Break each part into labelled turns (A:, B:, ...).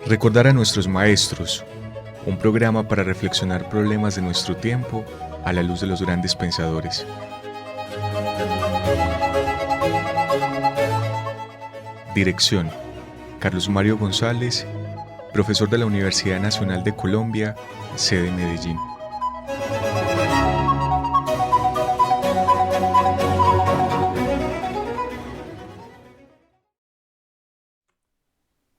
A: Recordar a nuestros maestros, un programa para reflexionar problemas de nuestro tiempo a la luz de los grandes pensadores. Dirección: Carlos Mario González, profesor de la Universidad Nacional de Colombia, sede Medellín.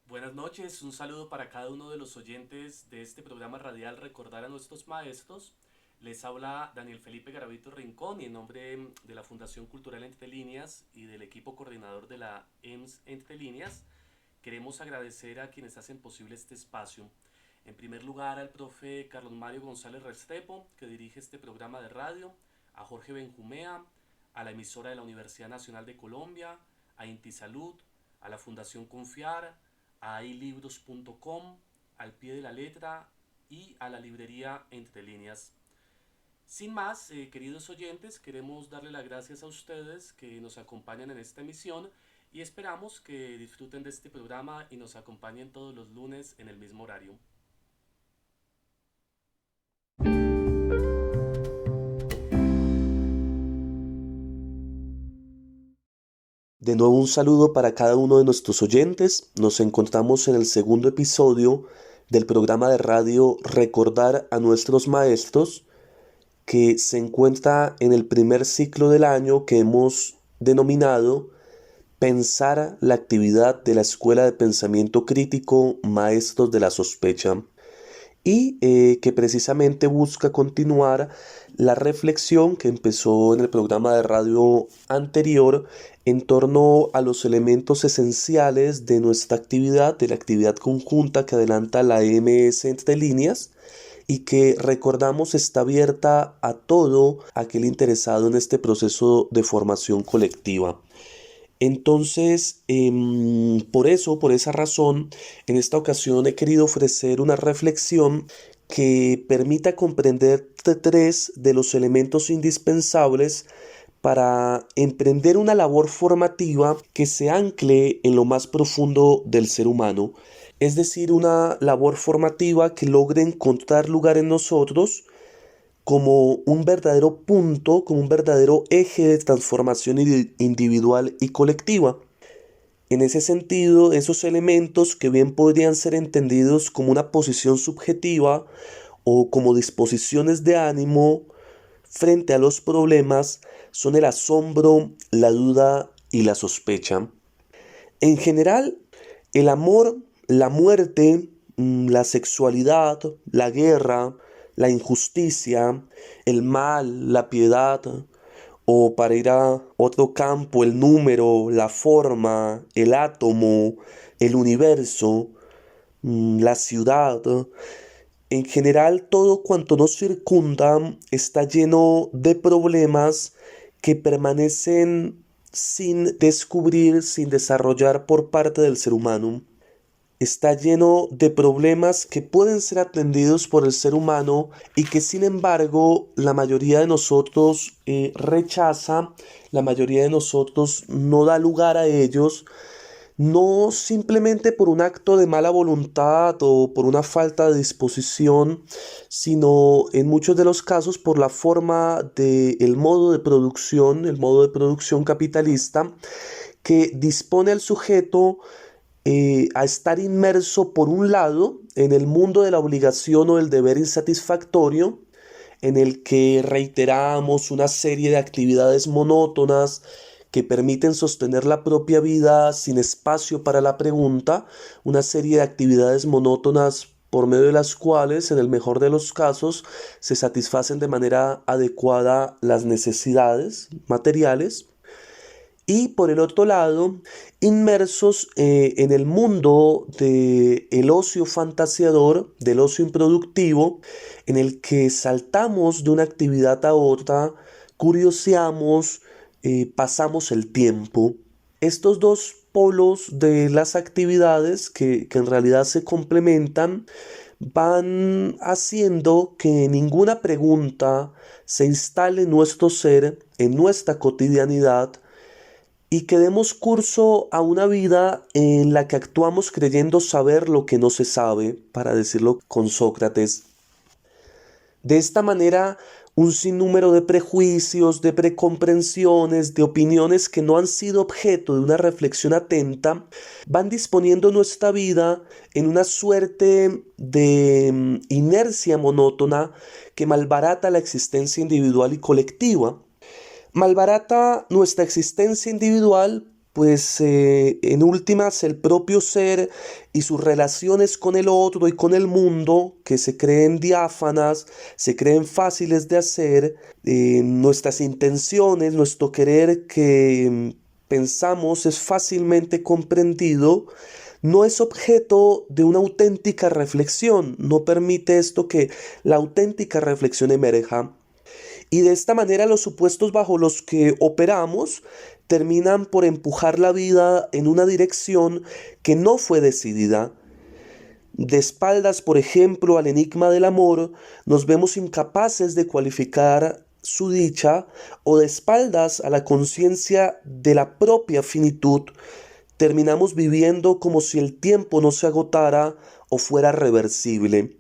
B: Buenas noches, un saludo para cada uno de los oyentes de este programa radial Recordar a nuestros maestros. Les habla Daniel Felipe Garavito Rincón y en nombre de la Fundación Cultural Entre Líneas y del equipo coordinador de la EMS Entre Líneas, queremos agradecer a quienes hacen posible este espacio. En primer lugar al profe Carlos Mario González Restrepo, que dirige este programa de radio, a Jorge Benjumea, a la emisora de la Universidad Nacional de Colombia, a Inti Salud, a la Fundación Confiar, a ilibros.com, al pie de la letra y a la librería Entre Líneas. Sin más, queridos oyentes, queremos darle las gracias a ustedes que nos acompañan en esta emisión y esperamos que disfruten de este programa y nos acompañen todos los lunes en el mismo horario.
C: De nuevo un saludo para cada uno de nuestros oyentes. Nos encontramos en el segundo episodio del programa de radio Recordar a nuestros maestros, que se encuentra en el primer ciclo del año que hemos denominado Pensar la actividad de la Escuela de Pensamiento Crítico Maestros de la Sospecha, y que precisamente busca continuar la reflexión que empezó en el programa de radio anterior en torno a los elementos esenciales de nuestra actividad, de la actividad conjunta que adelanta la EMS Entre Líneas, y que recordamos está abierta a todo aquel interesado en este proceso de formación colectiva. Entonces, por esa razón, en esta ocasión he querido ofrecer una reflexión que permita comprender tres de los elementos indispensables para emprender una labor formativa que se ancle en lo más profundo del ser humano, es decir, una labor formativa que logre encontrar lugar en nosotros como un verdadero punto, como un verdadero eje de transformación individual y colectiva. En ese sentido, esos elementos que bien podrían ser entendidos como una posición subjetiva o como disposiciones de ánimo frente a los problemas son el asombro, la duda y la sospecha. En general, el amor, la muerte, la sexualidad, la guerra, la injusticia, el mal, la piedad, o para ir a otro campo, el número, la forma, el átomo, el universo, la ciudad. En general, todo cuanto nos circunda está lleno de problemas que permanecen sin descubrir, sin desarrollar por parte del ser humano. Está lleno de problemas que pueden ser atendidos por el ser humano y que sin embargo la mayoría de nosotros rechaza, la mayoría de nosotros no da lugar a ellos, no simplemente por un acto de mala voluntad o por una falta de disposición, sino en muchos de los casos por la forma el modo de producción, el modo de producción capitalista que dispone al sujeto a estar inmerso por un lado en el mundo de la obligación o del deber insatisfactorio, en el que reiteramos una serie de actividades monótonas que permiten sostener la propia vida sin espacio para la pregunta, una serie de actividades monótonas por medio de las cuales, en el mejor de los casos, se satisfacen de manera adecuada las necesidades materiales. Y por el otro lado, inmersos en el mundo del ocio fantasiador, del ocio improductivo, en el que saltamos de una actividad a otra, curioseamos, pasamos el tiempo. Estos dos polos de las actividades que en realidad se complementan van haciendo que ninguna pregunta se instale en nuestro ser, en nuestra cotidianidad, y que demos curso a una vida en la que actuamos creyendo saber lo que no se sabe, para decirlo con Sócrates. De esta manera, un sinnúmero de prejuicios, de precomprensiones, de opiniones que no han sido objeto de una reflexión atenta, van disponiendo nuestra vida en una suerte de inercia monótona que malbarata la existencia individual y colectiva. Malbarata nuestra existencia individual, pues en últimas el propio ser y sus relaciones con el otro y con el mundo, que se creen diáfanas, se creen fáciles de hacer, nuestras intenciones, nuestro querer que pensamos es fácilmente comprendido, no es objeto de una auténtica reflexión, no permite esto que la auténtica reflexión emerja. Y de esta manera los supuestos bajo los que operamos terminan por empujar la vida en una dirección que no fue decidida. De espaldas, por ejemplo, al enigma del amor, nos vemos incapaces de cualificar su dicha, o de espaldas a la conciencia de la propia finitud, terminamos viviendo como si el tiempo no se agotara o fuera reversible.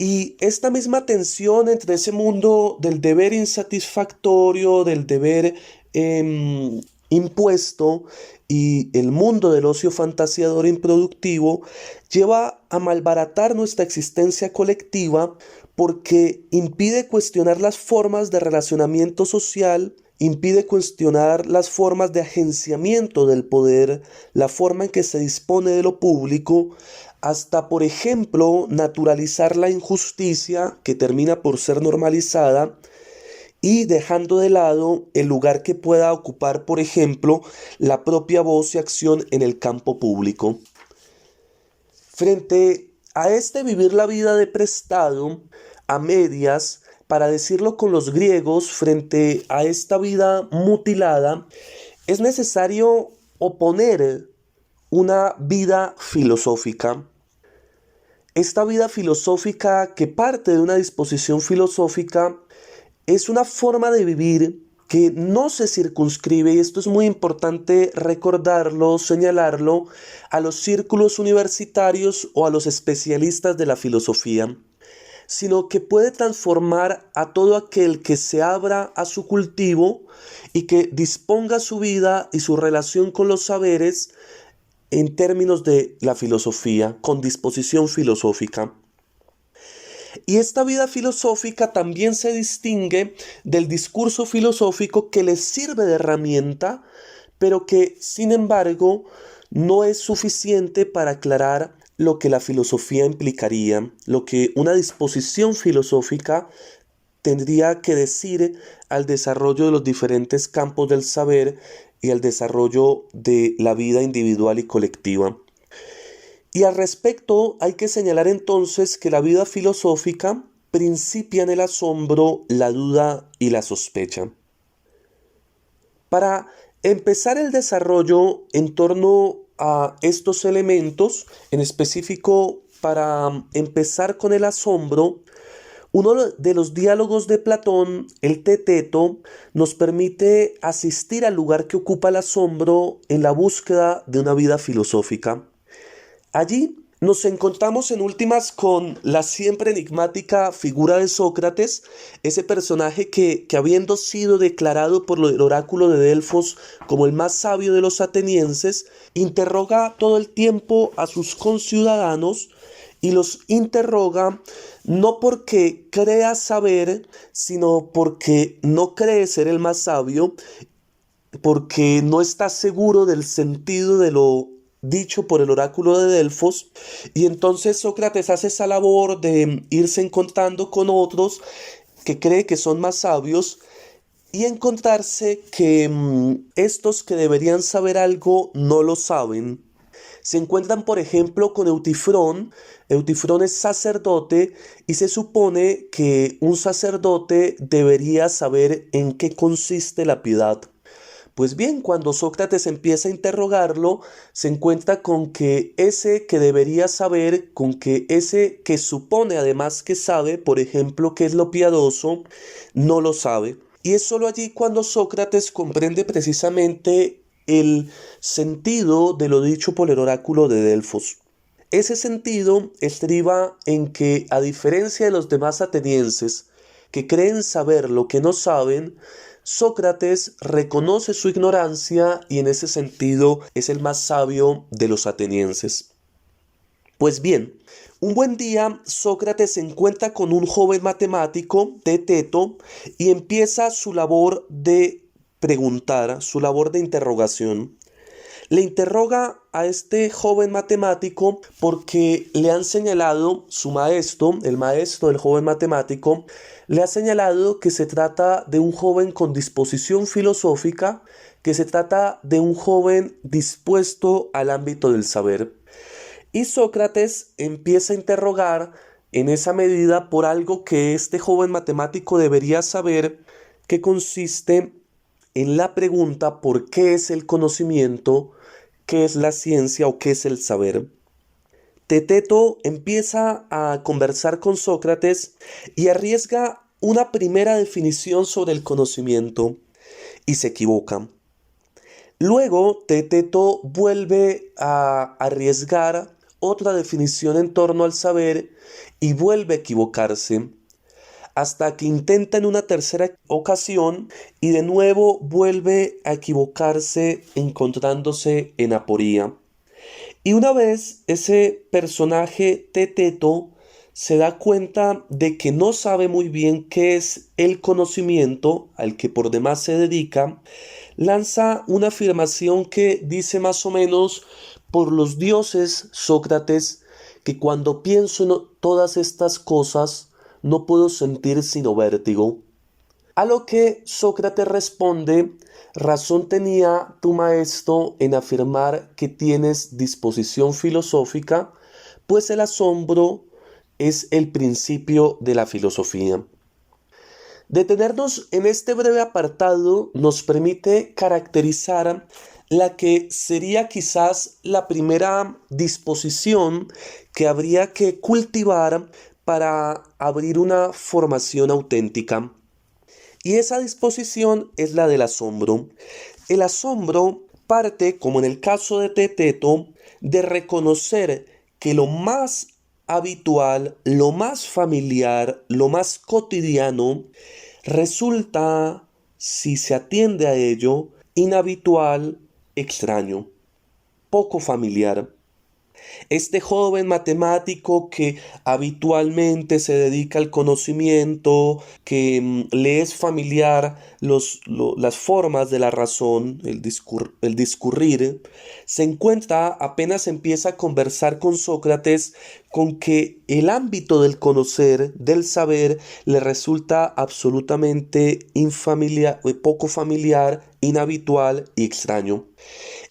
C: Y esta misma tensión entre ese mundo del deber insatisfactorio, del deber impuesto, y el mundo del ocio fantasiador e improductivo, lleva a malbaratar nuestra existencia colectiva porque impide cuestionar las formas de relacionamiento social, impide cuestionar las formas de agenciamiento del poder, la forma en que se dispone de lo público, hasta, por ejemplo, naturalizar la injusticia que termina por ser normalizada y dejando de lado el lugar que pueda ocupar, por ejemplo, la propia voz y acción en el campo público. Frente a este vivir la vida de prestado, a medias, para decirlo con los griegos, frente a esta vida mutilada, es necesario oponer una vida filosófica. Esta vida filosófica, que parte de una disposición filosófica, es una forma de vivir que no se circunscribe, y esto es muy importante recordarlo, señalarlo, a los círculos universitarios o a los especialistas de la filosofía, sino que puede transformar a todo aquel que se abra a su cultivo y que disponga su vida y su relación con los saberes en términos de la filosofía, con disposición filosófica. Y esta vida filosófica también se distingue del discurso filosófico que les sirve de herramienta, pero que, sin embargo, no es suficiente para aclarar lo que la filosofía implicaría, lo que una disposición filosófica tendría que decir al desarrollo de los diferentes campos del saber y al desarrollo de la vida individual y colectiva. Y al respecto hay que señalar entonces que la vida filosófica principia en el asombro, la duda y la sospecha. Para empezar el desarrollo en torno a estos elementos, en específico para empezar con el asombro, uno de los diálogos de Platón, el Teteto, nos permite asistir al lugar que ocupa el asombro en la búsqueda de una vida filosófica. Allí nos encontramos en últimas con la siempre enigmática figura de Sócrates, ese personaje que habiendo sido declarado por el oráculo de Delfos como el más sabio de los atenienses, interroga todo el tiempo a sus conciudadanos y los interroga no porque crea saber, sino porque no cree ser el más sabio, porque no está seguro del sentido de lo dicho por el oráculo de Delfos, y entonces Sócrates hace esa labor de irse encontrando con otros que cree que son más sabios y encontrarse que estos que deberían saber algo no lo saben. Se encuentran, por ejemplo, con Eutifrón. Eutifrón es sacerdote y se supone que un sacerdote debería saber en qué consiste la piedad. Pues bien, cuando Sócrates empieza a interrogarlo, se encuentra con que ese que debería saber, con que ese que supone además que sabe, por ejemplo, qué es lo piadoso, no lo sabe. Y es sólo allí cuando Sócrates comprende precisamente el sentido de lo dicho por el oráculo de Delfos. Ese sentido estriba en que, a diferencia de los demás atenienses que creen saber lo que no saben, Sócrates reconoce su ignorancia y en ese sentido es el más sabio de los atenienses. Pues bien, un buen día Sócrates se encuentra con un joven matemático, Teteto, y empieza su labor de preguntar, su labor de interrogación. Le interroga a este joven matemático porque le han señalado, su maestro, el maestro del joven matemático, le ha señalado que se trata de un joven con disposición filosófica, que se trata de un joven dispuesto al ámbito del saber. Y Sócrates empieza a interrogar en esa medida por algo que este joven matemático debería saber, que consiste en la pregunta ¿por qué es el conocimiento? ¿Qué es la ciencia o qué es el saber? Teteto empieza a conversar con Sócrates y arriesga una primera definición sobre el conocimiento y se equivoca. Luego Teteto vuelve a arriesgar otra definición en torno al saber y vuelve a equivocarse, hasta que intenta en una tercera ocasión y de nuevo vuelve a equivocarse encontrándose en aporía. Y una vez ese personaje Teteto se da cuenta de que no sabe muy bien qué es el conocimiento al que por demás se dedica, lanza una afirmación que dice más o menos: por los dioses, Sócrates, que cuando pienso en todas estas cosas no puedo sentir sino vértigo. A lo que Sócrates responde: razón tenía tu maestro en afirmar que tienes disposición filosófica, pues el asombro es el principio de la filosofía. Detenernos en este breve apartado nos permite caracterizar la que sería quizás la primera disposición que habría que cultivar para abrir una formación auténtica. Y esa disposición es la del asombro. El asombro parte, como en el caso de Teteto, de reconocer que lo más habitual, lo más familiar, lo más cotidiano, resulta, si se atiende a ello, inhabitual, extraño, poco familiar. Este joven matemático que habitualmente se dedica al conocimiento, que le es familiar las formas de la razón, el discurrir, se encuentra, apenas empieza a conversar con Sócrates, con que el ámbito del conocer, del saber, le resulta absolutamente infamiliar, poco familiar, inhabitual y extraño.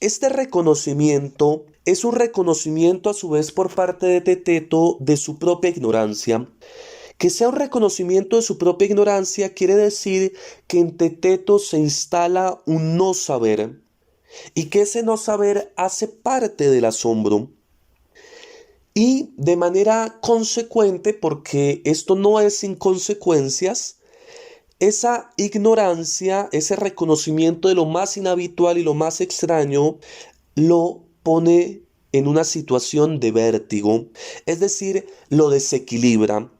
C: Este reconocimiento es un reconocimiento a su vez por parte de Teteto de su propia ignorancia. Que sea un reconocimiento de su propia ignorancia quiere decir que en Teteto se instala un no saber y que ese no saber hace parte del asombro. Y de manera consecuente, porque esto no es sin consecuencias, esa ignorancia, ese reconocimiento de lo más inhabitual y lo más extraño, lo pone en una situación de vértigo, es decir, lo desequilibra.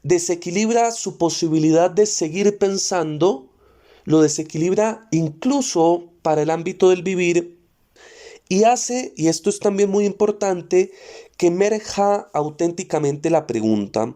C: Desequilibra su posibilidad de seguir pensando, lo desequilibra incluso para el ámbito del vivir y hace, y esto es también muy importante, que emerja auténticamente la pregunta.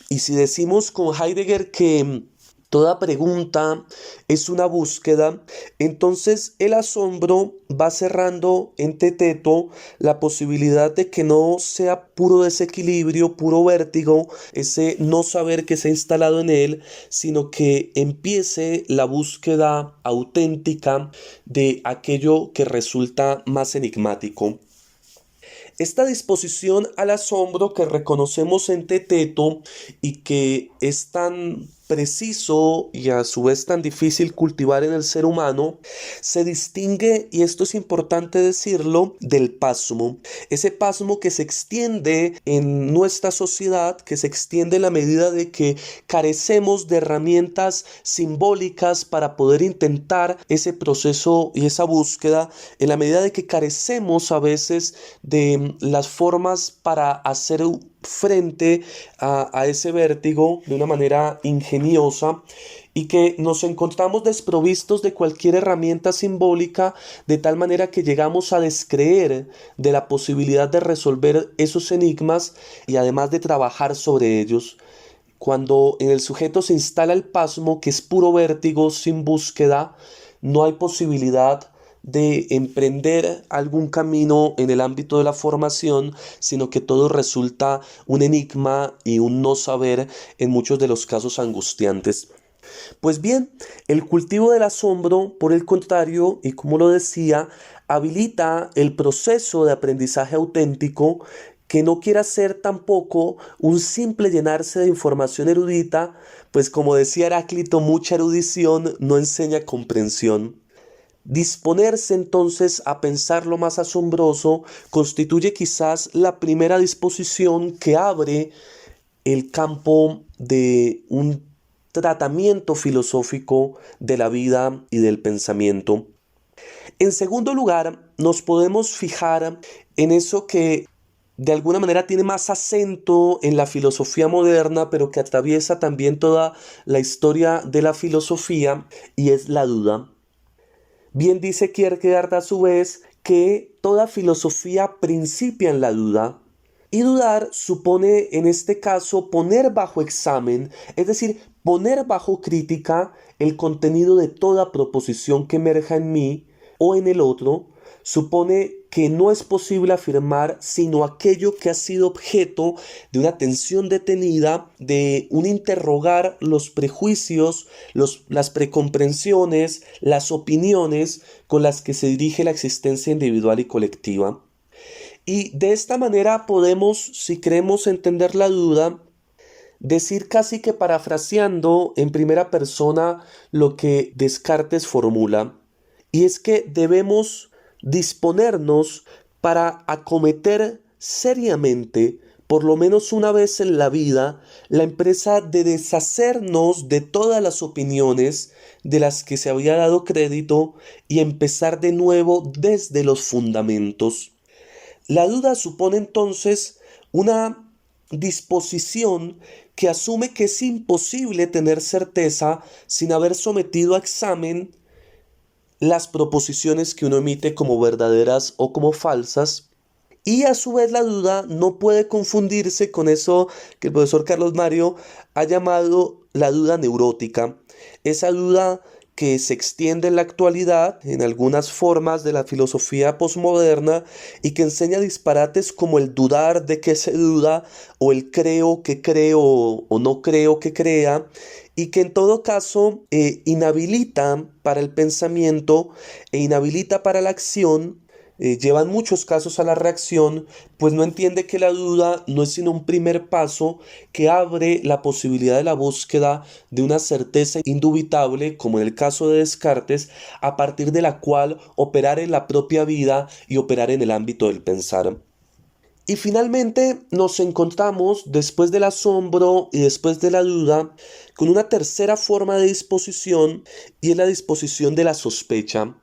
C: Y si decimos con Heidegger que toda pregunta es una búsqueda, entonces el asombro va cerrando en Teteto la posibilidad de que no sea puro desequilibrio, puro vértigo, ese no saber que se ha instalado en él, sino que empiece la búsqueda auténtica de aquello que resulta más enigmático. Esta disposición al asombro que reconocemos en Teteto y que es tan preciso y a su vez tan difícil cultivar en el ser humano, se distingue, y esto es importante decirlo, del pasmo. Ese pasmo que se extiende en nuestra sociedad, que se extiende en la medida de que carecemos de herramientas simbólicas para poder intentar ese proceso y esa búsqueda, en la medida de que carecemos a veces de las formas para hacer frente a ese vértigo de una manera ingeniosa, y que nos encontramos desprovistos de cualquier herramienta simbólica, de tal manera que llegamos a descreer de la posibilidad de resolver esos enigmas y además de trabajar sobre ellos. Cuando en el sujeto se instala el pasmo, que es puro vértigo sin búsqueda, no hay posibilidad de emprender algún camino en el ámbito de la formación, sino que todo resulta un enigma y un no saber, en muchos de los casos angustiantes. Pues bien, el cultivo del asombro, por el contrario, y como lo decía, habilita el proceso de aprendizaje auténtico, que no quiera ser tampoco un simple llenarse de información erudita, pues como decía Heráclito, mucha erudición no enseña comprensión. Disponerse entonces a pensar lo más asombroso constituye quizás la primera disposición que abre el campo de un tratamiento filosófico de la vida y del pensamiento. En segundo lugar, nos podemos fijar en eso que de alguna manera tiene más acento en la filosofía moderna, pero que atraviesa también toda la historia de la filosofía, y es la duda. Bien dice Kierkegaard a su vez que toda filosofía principia en la duda, y dudar supone en este caso poner bajo examen, es decir, poner bajo crítica el contenido de toda proposición que emerja en mí o en el otro. Supone que no es posible afirmar sino aquello que ha sido objeto de una atención detenida, de un interrogar los prejuicios, las precomprensiones, las opiniones con las que se dirige la existencia individual y colectiva. Y de esta manera podemos, si queremos entender la duda, decir casi que parafraseando en primera persona lo que Descartes formula, y es que debemos disponernos para acometer seriamente, por lo menos una vez en la vida, la empresa de deshacernos de todas las opiniones de las que se había dado crédito y empezar de nuevo desde los fundamentos. La duda supone entonces una disposición que asume que es imposible tener certeza sin haber sometido a examen las proposiciones que uno emite como verdaderas o como falsas, y a su vez la duda no puede confundirse con eso que el profesor Carlos Mario ha llamado la duda neurótica, esa duda que se extiende en la actualidad en algunas formas de la filosofía posmoderna y que enseña disparates como el dudar de que se duda, o el creo que creo o no creo que crea, y que en todo caso inhabilita para el pensamiento e inhabilita para la acción. Llevan muchos casos a la reacción, pues no entiende que la duda no es sino un primer paso que abre la posibilidad de la búsqueda de una certeza indubitable, como en el caso de Descartes, a partir de la cual operar en la propia vida y operar en el ámbito del pensar. Y finalmente nos encontramos, después del asombro y después de la duda, con una tercera forma de disposición, y es la disposición de la sospecha.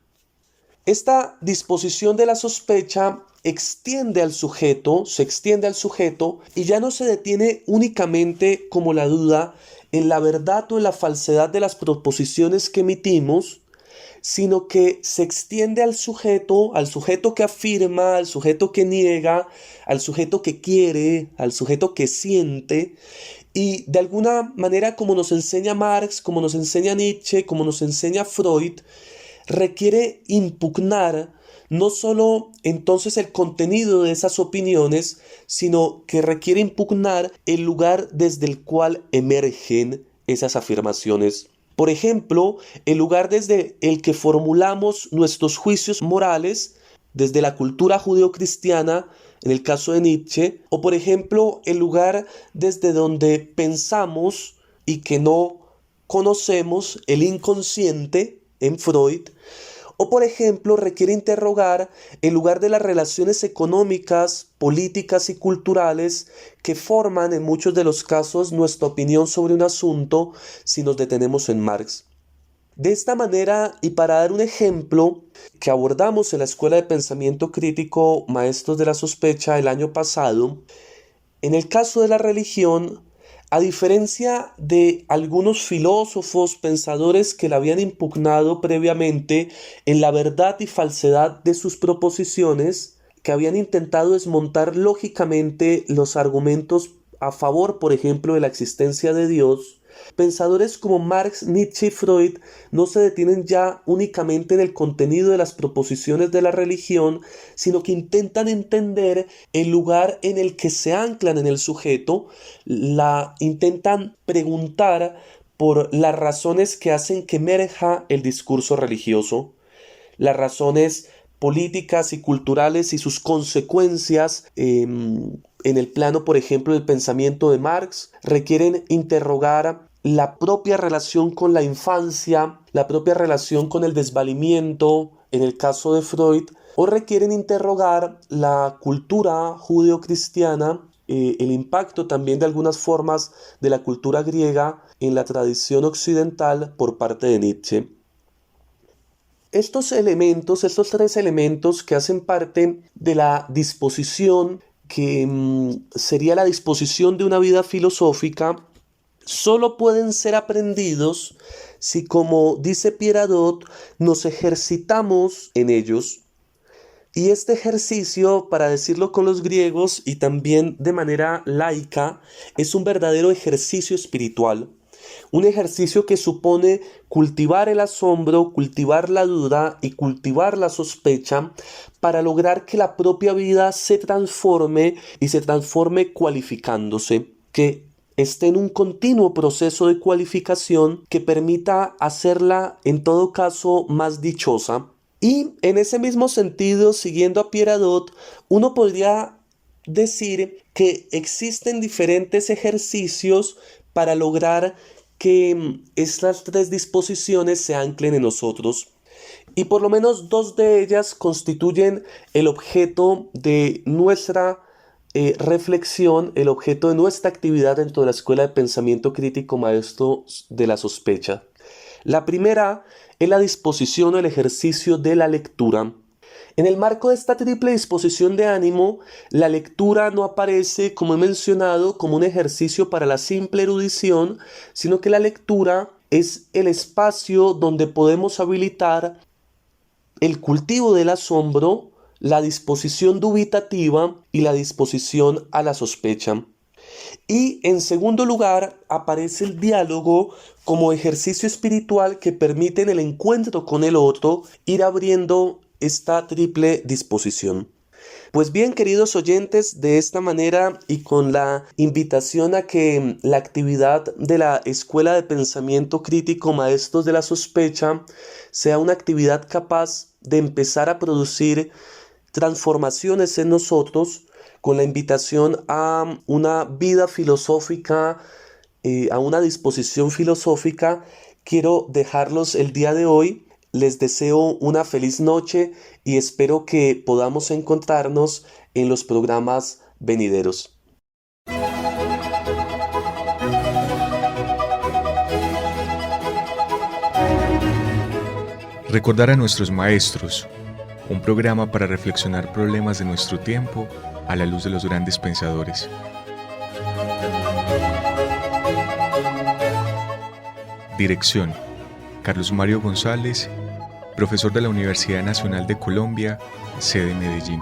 C: Esta disposición de la sospecha se extiende al sujeto y ya no se detiene únicamente, como la duda, en la verdad o en la falsedad de las proposiciones que emitimos, sino que se extiende al sujeto que afirma, al sujeto que niega, al sujeto que quiere, al sujeto que siente. Y de alguna manera, como nos enseña Marx, como nos enseña Nietzsche, como nos enseña Freud, requiere impugnar no solo entonces el contenido de esas opiniones, sino que requiere impugnar el lugar desde el cual emergen esas afirmaciones. Por ejemplo, el lugar desde el que formulamos nuestros juicios morales, desde la cultura judeocristiana, en el caso de Nietzsche, o por ejemplo, el lugar desde donde pensamos y que no conocemos, el inconsciente en Freud, o por ejemplo requiere interrogar el lugar de las relaciones económicas, políticas y culturales que forman en muchos de los casos nuestra opinión sobre un asunto si nos detenemos en Marx. De esta manera, y para dar un ejemplo que abordamos en la Escuela de Pensamiento Crítico Maestros de la Sospecha el año pasado, en el caso de la religión, a diferencia de algunos filósofos, pensadores que la habían impugnado previamente en la verdad y falsedad de sus proposiciones, que habían intentado desmontar lógicamente los argumentos a favor, por ejemplo, de la existencia de Dios, pensadores como Marx, Nietzsche y Freud no se detienen ya únicamente en el contenido de las proposiciones de la religión, sino que intentan entender el lugar en el que se anclan en el sujeto, intentan preguntar por las razones que hacen que emerja el discurso religioso, las razones políticas y culturales y sus consecuencias en el plano, por ejemplo, del pensamiento de Marx, requieren interrogar la propia relación con la infancia, la propia relación con el desvalimiento, en el caso de Freud, o requieren interrogar la cultura judeocristiana, el impacto también de algunas formas de la cultura griega en la tradición occidental por parte de Nietzsche. Estos tres elementos que hacen parte de la disposición que sería la disposición de una vida filosófica, solo pueden ser aprendidos si, como dice Pierre Hadot, nos ejercitamos en ellos. Y este ejercicio, para decirlo con los griegos y también de manera laica, es un verdadero ejercicio espiritual. Un ejercicio que supone cultivar el asombro, cultivar la duda y cultivar la sospecha para lograr que la propia vida se transforme y se transforme cualificándose, que esté en un continuo proceso de cualificación que permita hacerla en todo caso más dichosa. Y en ese mismo sentido, siguiendo a Pierre Hadot, uno podría decir que existen diferentes ejercicios para lograr que estas tres disposiciones se anclen en nosotros. Y por lo menos dos de ellas constituyen el objeto de nuestra reflexión, el objeto de nuestra actividad dentro de la Escuela de Pensamiento Crítico Maestros de la Sospecha. La primera es la disposición o el ejercicio de la lectura. En el marco de esta triple disposición de ánimo, la lectura no aparece, como he mencionado, como un ejercicio para la simple erudición, sino que la lectura es el espacio donde podemos habilitar el cultivo del asombro, la disposición dubitativa y la disposición a la sospecha. Y en segundo lugar aparece el diálogo como ejercicio espiritual que permite en el encuentro con el otro ir abriendo esta triple disposición. Pues bien, queridos oyentes, de esta manera y con la invitación a que la actividad de la Escuela de Pensamiento Crítico Maestros de la Sospecha sea una actividad capaz de empezar a producir transformaciones en nosotros, con la invitación a una vida filosófica, a una disposición filosófica, quiero dejarlos el día de hoy. Les deseo una feliz noche y espero que podamos encontrarnos en los programas venideros.
A: Recordar a nuestros maestros, un programa para reflexionar problemas de nuestro tiempo a la luz de los grandes pensadores. Dirección: Carlos Mario González, profesor de la Universidad Nacional de Colombia, sede Medellín.